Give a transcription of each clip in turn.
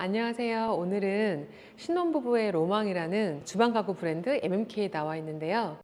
안녕하세요. 오늘은 신혼부부의 로망이라는 주방 가구 브랜드 MMK에 나와 있는데요.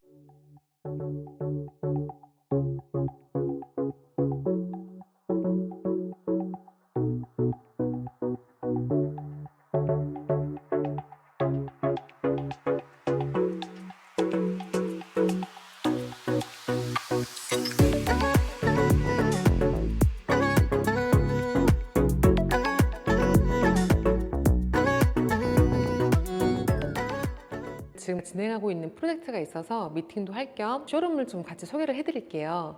지금 진행하고 있는 프로젝트가 있어서 미팅도 할 겸 쇼룸을 좀 같이 소개를 해드릴게요.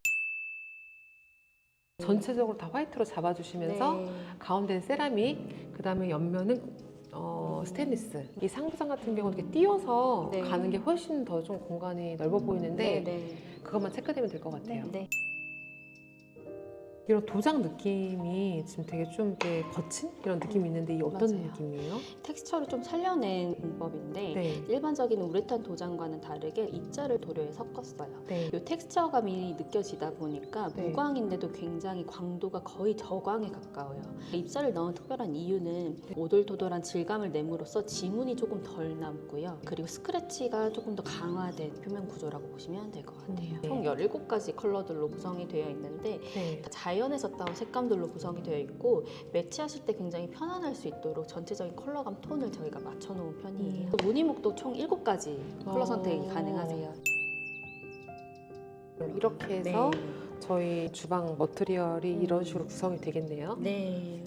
전체적으로 다 화이트로 잡아주시면서 네. 가운데는 세라믹, 그 다음에 옆면은 스테인리스. 이 상부장 같은 경우는 이렇게 띄워서 네. 가는 게 훨씬 더 좀 공간이 넓어 보이는데 네. 그것만 체크되면 될 것 같아요. 네. 이런 도장 느낌이 지금 되게 좀 이렇게 거친 이런 느낌이 있는데 이 어떤 맞아요. 느낌이에요? 텍스처를 좀 살려낸 공법인데 네. 일반적인 우레탄 도장과는 다르게 입자를 도료에 섞었어요. 네. 이 텍스처감이 느껴지다 보니까 네. 무광인데도 굉장히 광도가 거의 저광에 가까워요. 입자를 넣은 특별한 이유는 오돌토돌한 질감을 내므로써 지문이 조금 덜 남고요. 그리고 스크래치가 조금 더 강화된 표면 구조라고 보시면 될 것 같아요. 네. 총 17가지 컬러들로 구성이 되어 있는데 네. 자연에서 따온 색감들로 구성이 되어 있고 매치하실 때 굉장히 편안할 수 있도록 전체적인 컬러감 톤을 저희가 맞춰놓은 편이에요. 무늬목도 총 7가지 컬러 선택이 가능하세요. 이렇게 해서 저희 주방 머티리얼이 이런 식으로 구성이 되겠네요. 네.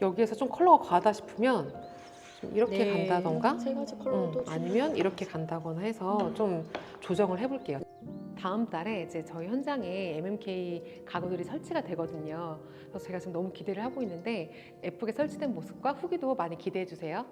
여기에서 좀 컬러가 과하다 싶으면 좀 이렇게 간다던가 세 가지 컬러도 아니면 이렇게 간다거나 해서 좀 조정을 해볼게요. 다음 달에 이제 저희 현장에 MMK 가구들이 설치가 되거든요. 그래서 제가 지금 너무 기대를 하고 있는데 예쁘게 설치된 모습과 후기도 많이 기대해 주세요.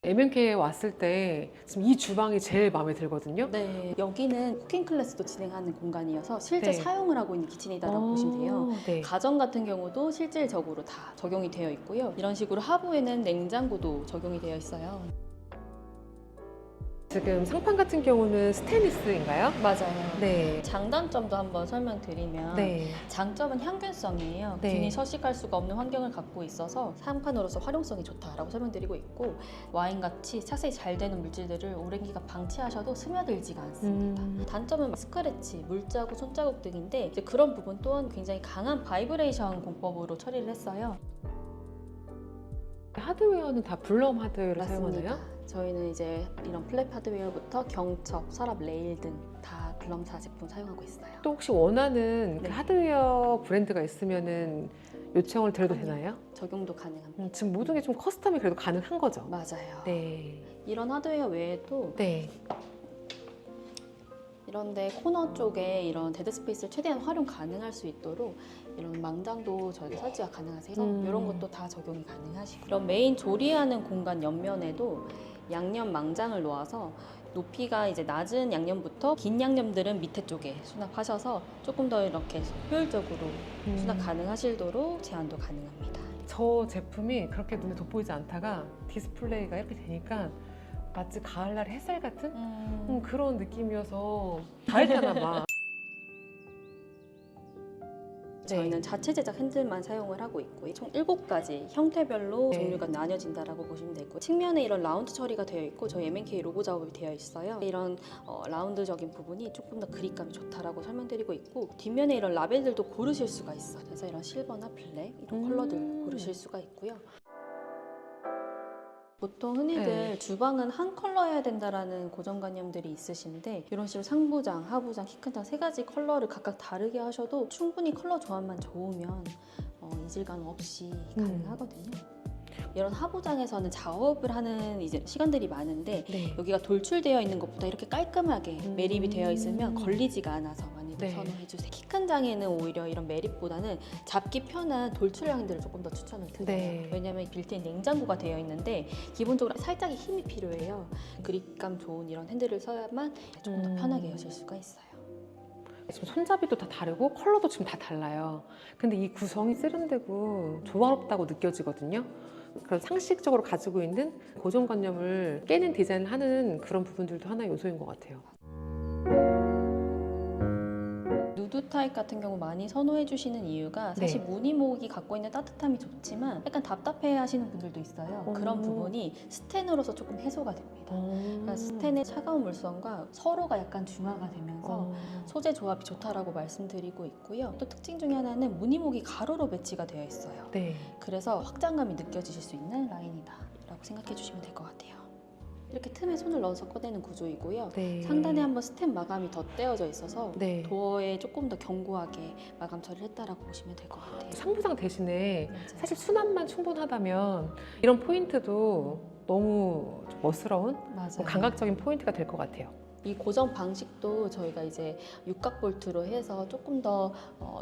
MMK에 왔을 때 지금 이 주방이 제일 마음에 들거든요. 네, 여기는 쿠킹 클래스도 진행하는 공간이어서 실제 네. 사용을 하고 있는 키친이다라고 보시면 돼요. 네. 가정 같은 경우도 실질적으로 다 적용이 되어 있고요. 이런 식으로 하부에는 냉장고도 적용이 되어 있어요. 지금 상판 같은 경우는 스테인리스인가요? 맞아요. 네. 장단점도 한번 설명드리면 네. 장점은 향균성이에요. 네. 균이 서식할 수가 없는 환경을 갖고 있어서 상판으로서 활용성이 좋다라고 설명드리고 있고 와인같이 착색이 잘 되는 물질들을 오랜 기간 방치하셔도 스며들지가 않습니다. 단점은 스크래치, 물자국, 손자국 등인데 이제 그런 부분 또한 굉장히 강한 바이브레이션 공법으로 처리를 했어요. 하드웨어는 다 블럼 하드웨어를 맞습니다. 사용하나요? 저희는 이제 이런 플랩 하드웨어부터 경첩, 서랍, 레일 등 다 블럼사 제품 사용하고 있어요. 또 혹시 원하는 그 네. 하드웨어 브랜드가 있으면은 요청을 드려도 되나요? 적용도 가능합니다. 지금 모든 게 좀 커스텀이 그래도 가능한 거죠? 맞아요. 네. 이런 하드웨어 외에도 네. 이런데 코너 쪽에 이런 데드 스페이스를 최대한 활용 가능할 수 있도록 이런 망장도 저희가 설치가 가능하세요. 이런 것도 다 적용이 가능하시고 이런 메인 조리하는 공간 옆면에도 양념 망장을 놓아서 높이가 이제 낮은 양념부터 긴 양념들은 밑에 쪽에 수납하셔서 조금 더 이렇게 효율적으로 수납 가능하시도록 제한도 가능합니다. 저 제품이 그렇게 눈에 돋보이지 않다가 디스플레이가 이렇게 되니까 마치 가을날 햇살 같은 그런 느낌이어서 다 했잖아 봐. 저희는 자체 제작 핸들만 사용을 하고 있고 총 7가지 형태별로 네. 종류가 나뉘어진다라고 보시면 되고 측면에 이런 라운드 처리가 되어 있고 저희 MMK 로고 작업이 되어 있어요. 이런 라운드적인 부분이 조금 더 그립감이 좋다라고 설명드리고 있고 뒷면에 이런 라벨들도 고르실 수가 있어요. 그래서 이런 실버나 블랙 이런 컬러들 고르실 수가 있고요. 보통 흔히들 네. 주방은 한 컬러여야 된다라는 고정관념들이 있으신데 이런 식으로 상부장, 하부장, 키큰장 세 가지 컬러를 각각 다르게 하셔도 충분히 컬러 조합만 좋으면 이질감 없이 가능하거든요. 이런 하부장에서는 작업을 하는 이제 시간들이 많은데 네. 여기가 돌출되어 있는 것보다 이렇게 깔끔하게 매립이 되어 있으면 걸리지가 않아서 많이들 네. 선호해 주세요. 키 큰 장에는 오히려 이런 매립보다는 잡기 편한 돌출형 핸들을 조금 더 추천을 드려요. 네. 왜냐하면 빌트인 냉장고가 되어 있는데 기본적으로 살짝의 힘이 필요해요. 그립감 좋은 이런 핸들을 써야만 조금 더 편하게 여실 수가 있어요. 지금 손잡이도 다 다르고 컬러도 지금 다 달라요. 근데 이 구성이 세련되고 조화롭다고 느껴지거든요. 그런 상식적으로 가지고 있는 고정관념을 깨는 디자인을 하는 그런 부분들도 하나의 요소인 것 같아요. 누드 타입 같은 경우 많이 선호해 주시는 이유가 사실 네. 무늬목이 갖고 있는 따뜻함이 좋지만 약간 답답해 하시는 분들도 있어요. 그런 부분이 스텐으로서 조금 해소가 됩니다. 그러니까 스텐의 차가운 물성과 서로가 약간 중화가 되면서 소재 조합이 좋다라고 말씀드리고 있고요. 또 특징 중에 하나는 무늬목이 가로로 배치가 되어 있어요. 네. 그래서 확장감이 느껴지실 수 있는 라인이다 라고 생각해 주시면 될 것 같아요. 이렇게 틈에 손을 넣어서 꺼내는 구조이고요. 네. 상단에 한번 스텐 마감이 덧대어져 있어서 네. 도어에 조금 더 견고하게 마감 처리를 했다라고 보시면 될 것 같아요. 상부장 대신에 맞아요. 사실 수납만 충분하다면 이런 포인트도 너무 좀 멋스러운 맞아요. 감각적인 포인트가 될 것 같아요. 이 고정 방식도 저희가 이제 육각 볼트로 해서 조금 더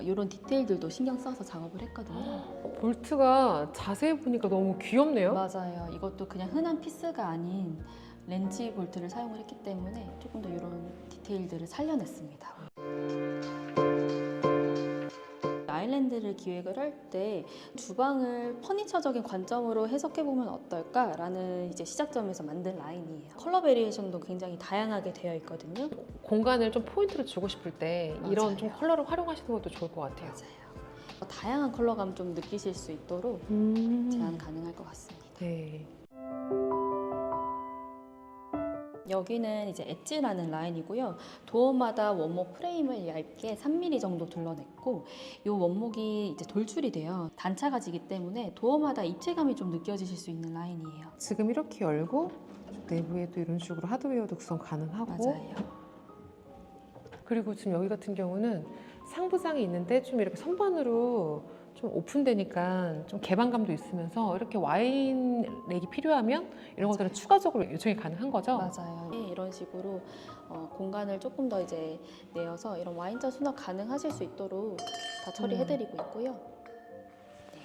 이런 디테일들도 신경 써서 작업을 했거든요. 볼트가 자세히 보니까 너무 귀엽네요. 맞아요. 이것도 그냥 흔한 피스가 아닌 렌치 볼트를 사용을 했기 때문에 조금 더 이런 디테일들을 살려냈습니다. 아일랜드를 기획을 할 때 주방을 퍼니처적인 관점으로 해석해보면 어떨까라는 이제 시작점에서 만든 라인이에요. 컬러 베리에이션도 굉장히 다양하게 되어 있거든요. 공간을 좀 포인트를 주고 싶을 때 이런 맞아요. 좀 컬러를 활용하시는 것도 좋을 것 같아요. 맞아요. 다양한 컬러감 좀 느끼실 수 있도록 제한 가능할 것 같습니다. 네. 여기는 이제 엣지라는 라인이고요. 도어마다 원목 프레임을 얇게 3mm 정도 둘러냈고 이 원목이 이제 돌출이 돼요. 단차가 지기 때문에 도어마다 입체감이 좀 느껴지실 수 있는 라인이에요. 지금 이렇게 열고 내부에도 이런 식으로 하드웨어도 구성 가능하고 맞아요. 그리고 지금 여기 같은 경우는 상부장이 있는데 좀 이렇게 선반으로 좀 오픈되니까 좀 개방감도 있으면서 이렇게 와인 렉이 필요하면 이런 것들은 추가적으로 요청이 가능한 거죠? 맞아요. 네, 이런 식으로 공간을 조금 더 이제 내어서 이런 와인잔 수납 가능하실 수 있도록 다 처리해드리고 있고요. 네.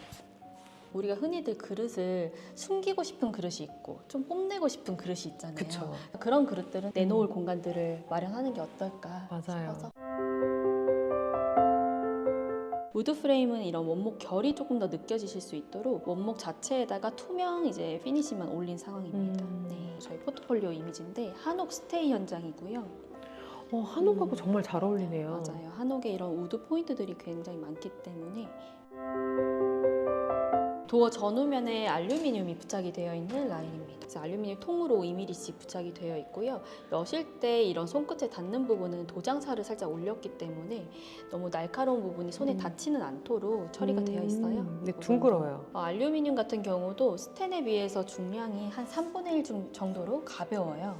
우리가 흔히들 그릇을 숨기고 싶은 그릇이 있고 좀 뽐내고 싶은 그릇이 있잖아요. 그쵸. 그런 그릇들은 내놓을 공간들을 마련하는 게 어떨까 맞아요. 싶어서 우드 프레임은 이런 원목 결이 조금 더 느껴지실 수 있도록 원목 자체에다가 투명 이제 피니시만 올린 상황입니다. 네, 저희 포트폴리오 이미지인데 한옥 스테이 현장이고요. 한옥하고 정말 잘 어울리네요. 맞아요. 한옥에 이런 우드 포인트들이 굉장히 많기 때문에 도어 전후면에 알루미늄이 부착이 되어 있는 라인입니다. 그래서 알루미늄 통으로 2mm씩 부착이 되어 있고요. 여실 때 이런 손끝에 닿는 부분은 도장사를 살짝 올렸기 때문에 너무 날카로운 부분이 손에 닿지는 않도록 처리가 되어 있어요. 네, 둥그러워요. 알루미늄 같은 경우도 스텐에 비해서 중량이 한 3분의 1 정도로 가벼워요.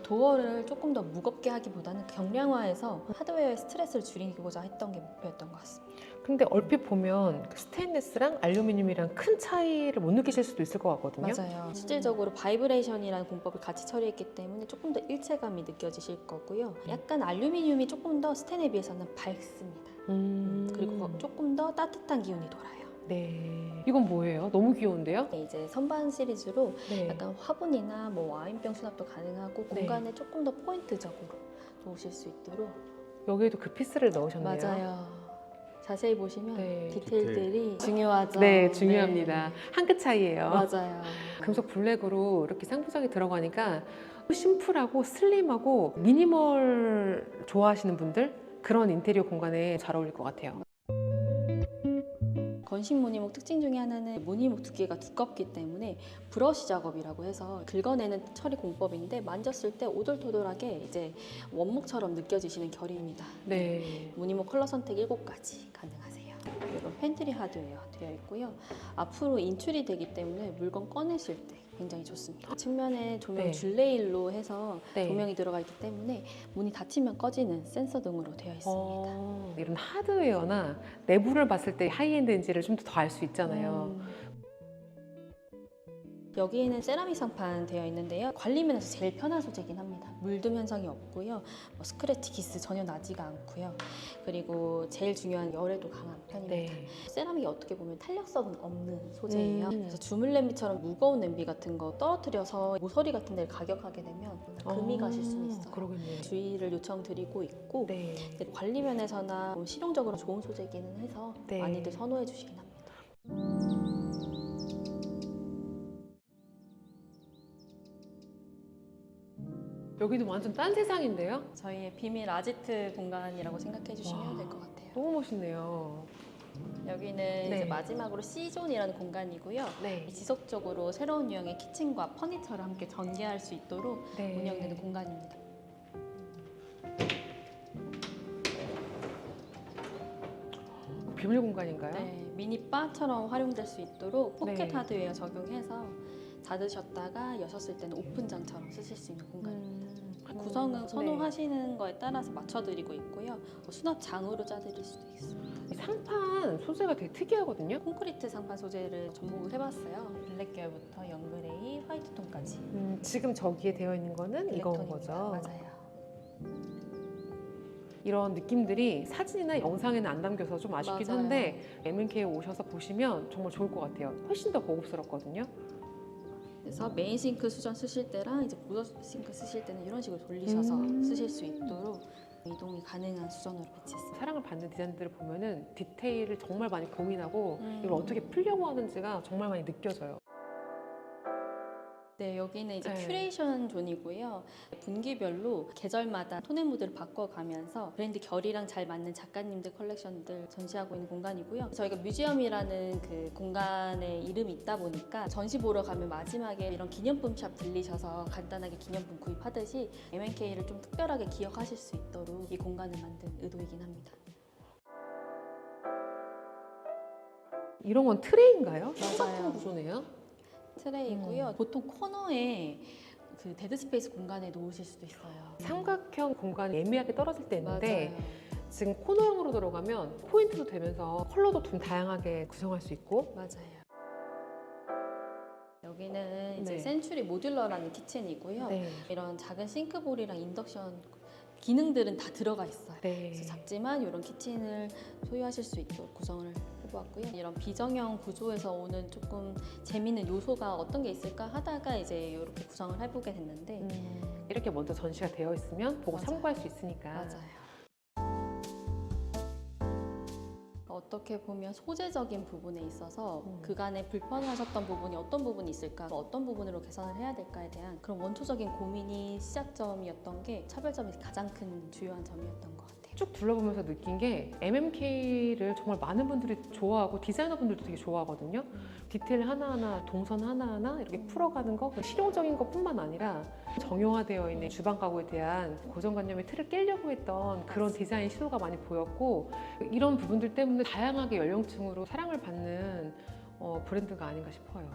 도어를 조금 더 무겁게 하기보다는 경량화해서 하드웨어의 스트레스를 줄이고자 했던 게 목표였던 것 같습니다. 근데 얼핏 보면 그 스테인리스랑 알루미늄이랑 큰 차이를 못 느끼실 수도 있을 것 같거든요. 맞아요. 실질적으로 바이브레이션이라는 공법을 같이 처리했기 때문에 조금 더 일체감이 느껴지실 거고요. 약간 알루미늄이 조금 더 스텐에 비해서는 밝습니다. 그리고 조금 더 따뜻한 기운이 돌아요. 네. 이건 뭐예요? 너무 귀여운데요? 네, 이제 선반 시리즈로 네. 약간 화분이나 뭐 와인병 수납도 가능하고 네. 공간에 조금 더 포인트적으로 놓으실 수 있도록. 여기에도 그 피스를 넣으셨네요. 맞아요. 자세히 보시면 네. 디테일들이 중요하죠. 네, 중요합니다. 네. 한 끗 차이예요. 맞아요. 금속 블랙으로 이렇게 상부장이 들어가니까 심플하고 슬림하고 미니멀 좋아하시는 분들 그런 인테리어 공간에 잘 어울릴 것 같아요. 건식 무늬목 특징 중에 하나는 무늬목 두께가 두껍기 때문에 브러쉬 작업이라고 해서 긁어내는 처리 공법인데 만졌을 때 오돌토돌하게 이제 원목처럼 느껴지시는 결입니다. 네. 무늬목 컬러 선택 7가지 가능하세요. 이건 팬트리 하드웨어 되어 있고요. 앞으로 인출이 되기 때문에 물건 꺼내실 때 굉장히 좋습니다. 측면에 조명 네. 줄레일로 해서 네. 조명이 들어가 있기 때문에 문이 닫히면 꺼지는 센서 등으로 되어 있습니다. 이런 하드웨어나 내부를 봤을 때 하이엔드인지를 좀 더 알 수 있잖아요. 여기에는 세라믹 상판 되어 있는데요. 관리면에서 제일 편한 소재이긴 합니다. 물듦 현상이 없고요. 스크래치 기스 전혀 나지가 않고요. 그리고 제일 중요한 열에도 강한 편입니다. 네. 세라믹이 어떻게 보면 탄력성은 없는 소재예요. 음. 그래서 주물 냄비처럼 무거운 냄비 같은 거 떨어뜨려서 모서리 같은 데를 가격하게 되면 금이 가실 수는 있어요. 그러겠네요. 주의를 요청드리고 있고 네. 관리 면에서나 실용적으로 좋은 소재이기는 해서 네. 많이들 선호해 주시긴 합니다. 여기도 완전 딴 세상인데요? 저희의 비밀 아지트 공간이라고 생각해 주시면 와. 될 것 같아요. 너무 멋있네요. 여기는 네. 이제 마지막으로 C존이라는 공간이고요. 네. 지속적으로 새로운 유형의 키친과 퍼니처를 함께 전개할 수 있도록 네. 운영되는 공간입니다. 비밀 공간인가요? 네, 미니바처럼 활용될 수 있도록 포켓 네. 하드웨어 적용해서 닫으셨다가 여셨을 때는 오픈장처럼 쓰실 수 있는 공간입니다. 구성은 선호하시는 거에 따라서 맞춰드리고 있고요. 수납장으로 짜드릴 수도 있습니다. 이 상판 소재가 되게 특이하거든요. 콘크리트 상판 소재를 접목을 해봤어요. 블랙 계열부터 연그레이, 화이트 톤까지. 지금 저기에 되어 있는 거는 이건 블랙톤입니다. 거죠. 맞아요. 이런 느낌들이 사진이나 영상에는 안 담겨서 좀 아쉽긴 맞아요. 한데 M&K에 오셔서 보시면 정말 좋을 것 같아요. 훨씬 더 고급스럽거든요. 그래서 메인 싱크 수전 쓰실 때랑 이제 보조 싱크 쓰실 때는 이런 식으로 돌리셔서 쓰실 수 있도록 이동이 가능한 수전으로 배치했습니다. 사랑을 받는 디자인들을 보면은 디테일을 정말 많이 고민하고 음. 이걸 어떻게 풀려고 하는지가 정말 많이 느껴져요. 네, 여기는 이제 네. 큐레이션 존이고요. 분기별로 계절마다 톤앤 무드를 바꿔가면서 브랜드 결이랑 잘 맞는 작가님들 컬렉션들 전시하고 있는 공간이고요. 저희가 뮤지엄이라는 그 공간에 이름이 있다 보니까 전시 보러 가면 마지막에 이런 기념품 샵 들리셔서 간단하게 기념품 구입하듯이 M&K를 좀 특별하게 기억하실 수 있도록 이 공간을 만든 의도이긴 합니다. 이런 건 트레이인가요? 맞아요. 똑같은 구조네요. 트레이고요. 보통 코너에 그 데드 스페이스 공간에 놓으실 수도 있어요. 삼각형 공간이 애매하게 떨어질 때 있는데 맞아요. 지금 코너형으로 들어가면 포인트도 되면서 컬러도 좀 다양하게 구성할 수 있고 맞아요. 여기는 이제 네. 센츄리 모듈러라는 키친이고요. 네. 이런 작은 싱크볼이랑 인덕션 기능들은 다 들어가 있어요. 네. 그래서 작지만 이런 키친을 소유하실 수 있도록 구성을 해보았고요. 이런 비정형 구조에서 오는 조금 재미있는 요소가 어떤 게 있을까 하다가 이제 이렇게 구성을 해보게 됐는데 이렇게 먼저 전시가 되어 있으면 보고 맞아요. 참고할 수 있으니까. 맞아요. 어떻게 보면 소재적인 부분에 있어서 그간에 불편하셨던 부분이 어떤 부분이 있을까, 어떤 부분으로 개선을 해야 될까에 대한 그런 원초적인 고민이 시작점이었던 게 차별점이 가장 큰 주요한 점이었던 것 같아요. 쭉 둘러보면서 느낀 게 MMK를 정말 많은 분들이 좋아하고 디자이너분들도 되게 좋아하거든요. 디테일 하나하나, 동선 하나하나 이렇게 풀어가는 거 실용적인 것뿐만 아니라 정형화되어 있는 주방 가구에 대한 고정관념의 틀을 깨려고 했던 그런 디자인 시도가 많이 보였고 이런 부분들 때문에 다양하게 연령층으로 사랑을 받는 브랜드가 아닌가 싶어요.